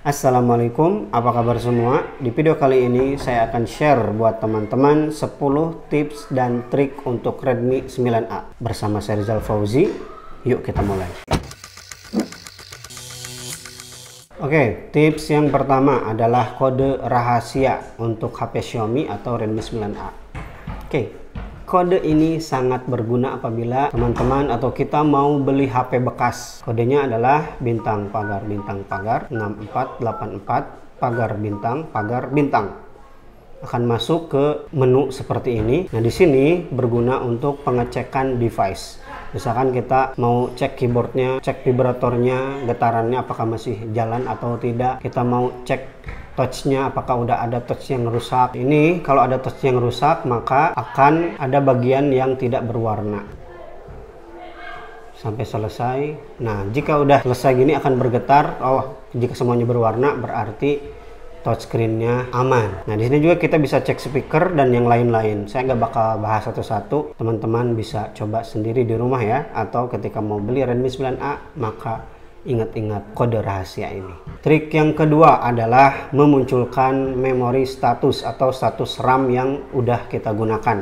Assalamualaikum, apa kabar semua? Di video kali ini saya akan share buat teman-teman 10 tips dan trik untuk Redmi 9A. Bersama saya Rizal Fauzi, yuk kita mulai. Oke, tips yang pertama adalah kode rahasia untuk HP Xiaomi atau Redmi 9A. Oke, kode ini sangat berguna apabila teman-teman atau kita mau beli HP bekas. Kodenya adalah bintang pagar 6484 pagar bintang. Akan masuk ke menu seperti ini. Nah, di sini berguna untuk pengecekan device. Misalkan kita mau cek keyboardnya, cek vibratornya, getarannya apakah masih jalan atau tidak. Kita mau cek touchnya, apakah udah ada touch yang rusak. Ini kalau ada touch yang rusak, maka akan ada bagian yang tidak berwarna sampai selesai. Nah, jika udah selesai gini akan bergetar. Oh, jika semuanya berwarna berarti touchscreen-nya aman. Nah, di sini juga kita bisa cek speaker dan yang lain-lain. Saya nggak bakal bahas satu-satu. Teman-teman bisa coba sendiri di rumah ya. Atau ketika mau beli Redmi 9A, maka ingat-ingat kode rahasia ini. Trik yang kedua adalah memunculkan memori status atau status RAM yang udah kita gunakan.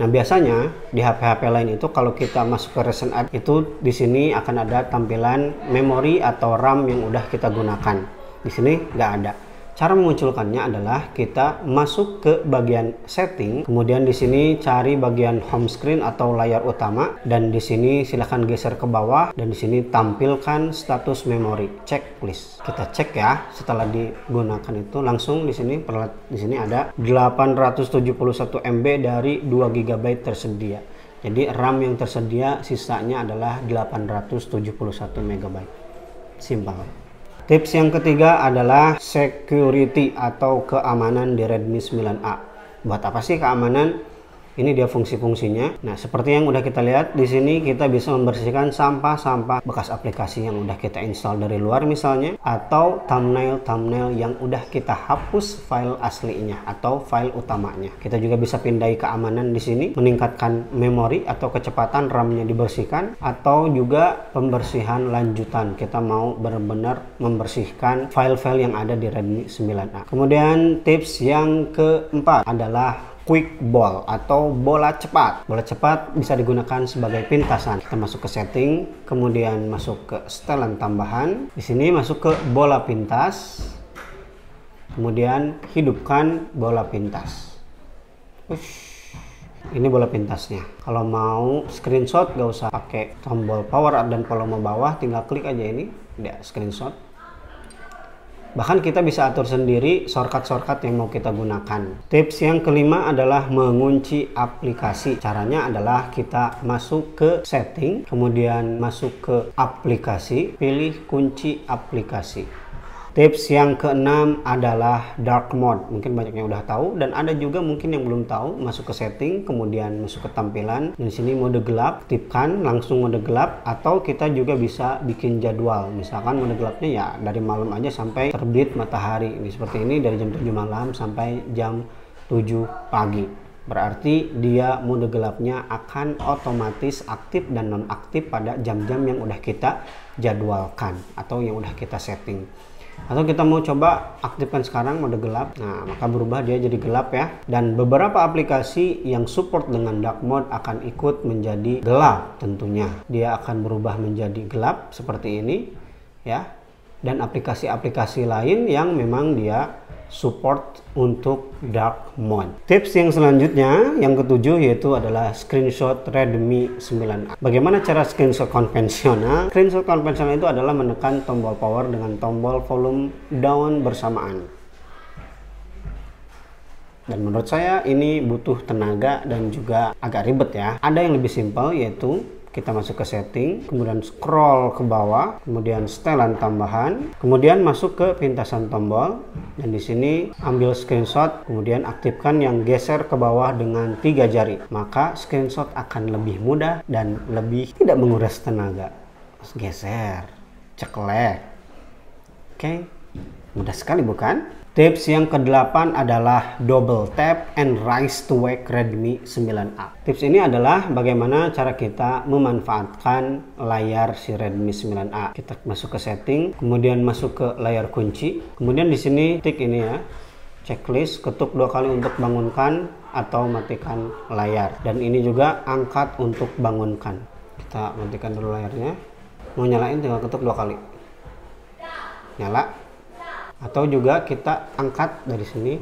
Nah, biasanya di HP-HP lain itu kalau kita masuk ke recent add itu di sini akan ada tampilan memori atau RAM yang udah kita gunakan. Di sini nggak ada. Cara memunculkannya adalah kita masuk ke bagian setting, kemudian di sini cari bagian home screen atau layar utama, dan di sini silahkan geser ke bawah dan di sini tampilkan status memori checklist. Kita cek ya, setelah digunakan itu langsung di sini ada 871 MB dari 2 GB tersedia. Jadi RAM yang tersedia sisanya adalah 871 MB. Simpel. Tips yang ketiga adalah security atau keamanan di Redmi 9A. Buat apa sih keamanan? Ini dia fungsi-fungsinya. Nah, seperti yang udah kita lihat di sini, kita bisa membersihkan sampah-sampah bekas aplikasi yang udah kita install dari luar misalnya, atau thumbnail yang udah kita hapus file aslinya atau file utamanya. Kita juga bisa pindai keamanan di sini, meningkatkan memori atau kecepatan RAM-nya dibersihkan, atau juga pembersihan lanjutan. Kita mau benar-benar membersihkan file-file yang ada di Redmi 9A. Kemudian tips yang keempat adalah quick ball atau bola cepat. Bola cepat bisa digunakan sebagai pintasan. Kita masuk ke setting, kemudian masuk ke setelan tambahan. Di sini masuk ke bola pintas. Kemudian hidupkan bola pintas. Ini bola pintasnya. Kalau mau screenshot gak usah pakai tombol power up dan volume bawah, tinggal klik aja ini, dia screenshot. Bahkan kita bisa atur sendiri shortcut yang mau kita gunakan. Tips yang kelima adalah mengunci aplikasi. Caranya adalah kita masuk ke setting, kemudian masuk ke aplikasi, pilih kunci aplikasi. Tips yang keenam adalah dark mode. Mungkin banyak yang udah tahu dan ada juga mungkin yang belum tahu. Masuk ke setting, kemudian masuk ke tampilan. Di sini mode gelap, aktifkan langsung mode gelap, atau kita juga bisa bikin jadwal. Misalkan mode gelapnya ya dari malam aja sampai terbit matahari. Ini seperti ini dari jam 7 malam sampai jam 7 pagi. Berarti dia mode gelapnya akan otomatis aktif dan nonaktif pada jam-jam yang udah kita jadwalkan atau yang udah kita setting. Atau kita mau coba aktifkan sekarang mode gelap, nah maka berubah dia jadi gelap ya. Dan beberapa aplikasi yang support dengan dark mode akan ikut menjadi gelap tentunya. Dia akan berubah menjadi gelap seperti ini ya. Dan aplikasi-aplikasi lain yang memang dia support untuk dark mode. Tips yang selanjutnya, yang ketujuh, yaitu adalah screenshot Redmi 9A. Bagaimana cara screenshot konvensional? Screenshot konvensional itu adalah menekan tombol power dengan tombol volume down bersamaan. Dan menurut saya ini butuh tenaga dan juga agak ribet ya. Ada yang lebih simpel, yaitu kita masuk ke setting, kemudian scroll ke bawah, kemudian setelan tambahan, kemudian masuk ke pintasan tombol, dan di sini ambil screenshot, kemudian aktifkan yang geser ke bawah dengan 3 jari. Maka screenshot akan lebih mudah dan lebih tidak menguras tenaga. Geser, ceklek. Oke, mudah sekali bukan? Tips yang ke-8 adalah double tap and rise to wake Redmi 9A. Tips ini adalah bagaimana cara kita memanfaatkan layar si Redmi 9A. Kita masuk ke setting, kemudian masuk ke layar kunci. Kemudian di sini tik ini ya, checklist, ketuk 2 kali untuk bangunkan atau matikan layar. Dan ini juga angkat untuk bangunkan. Kita matikan dulu layarnya. Mau nyalain tinggal ketuk 2 kali. Nyala. Atau juga kita angkat dari sini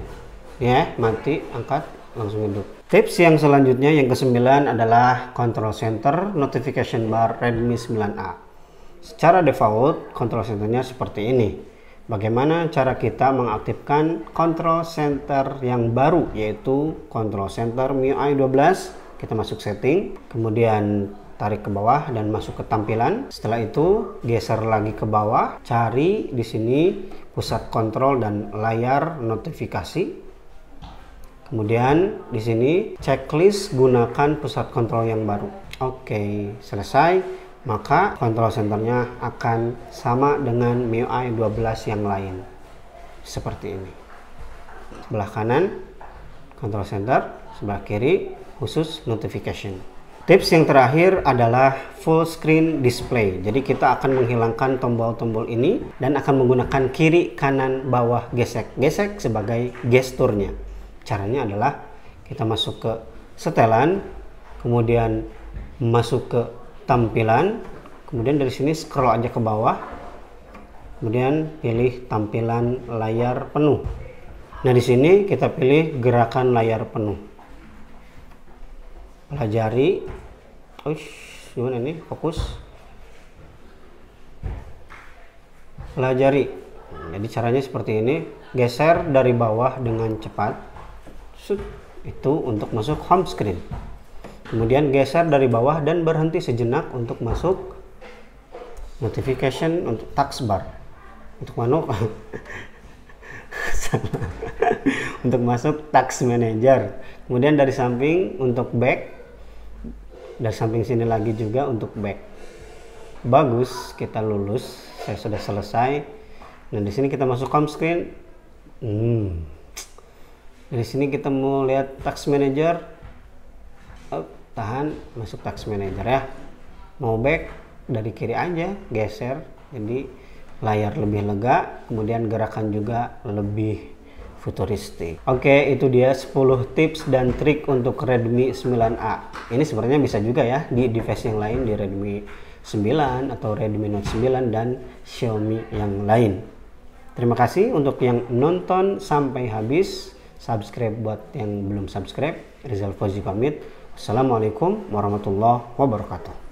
ya, mati, angkat, langsung hidup. Tips yang selanjutnya yang ke-9 adalah control center notification bar Redmi 9A. Secara default control centernya seperti ini. Bagaimana cara kita mengaktifkan control center yang baru, yaitu control center MIUI 12. Kita masuk setting, kemudian tarik ke bawah dan masuk ke tampilan. Setelah itu geser lagi ke bawah, cari di sini pusat kontrol dan layar notifikasi. Kemudian di sini checklist gunakan pusat kontrol yang baru. Oke, selesai. Maka kontrol centernya akan sama dengan MIUI 12 yang lain. Seperti ini. Sebelah kanan kontrol center, sebelah kiri khusus notification. Tips yang terakhir adalah full screen display. Jadi kita akan menghilangkan tombol-tombol ini dan akan menggunakan kiri, kanan, bawah, gesek. Gesek sebagai gesturnya. Caranya adalah kita masuk ke setelan, kemudian masuk ke tampilan, kemudian dari sini scroll aja ke bawah, kemudian pilih tampilan layar penuh. Nah di sini kita pilih gerakan layar penuh. Pelajari, gimana ini, fokus, pelajari. Jadi caranya seperti ini, geser dari bawah dengan cepat, itu untuk masuk home screen. Kemudian geser dari bawah dan berhenti sejenak untuk masuk notification untuk taskbar. Untuk mana? Untuk masuk task manager. Kemudian dari samping untuk back. Dari samping sini lagi juga untuk back. Bagus, kita lulus. Saya sudah selesai. Nah di sini kita masuk home screen. Dari sini kita mau lihat task manager. Tahan, masuk task manager ya. Mau back dari kiri aja, geser. Jadi layar lebih lega, kemudian gerakan juga lebih futuristik. Oke, itu dia 10 tips dan trik untuk Redmi 9A. Ini sebenarnya bisa juga ya di device yang lain, di Redmi 9 atau Redmi Note 9 dan Xiaomi yang lain. Terima kasih untuk yang nonton sampai habis. Subscribe buat yang belum subscribe. Rizal Fauzi pamit. Assalamualaikum warahmatullahi wabarakatuh.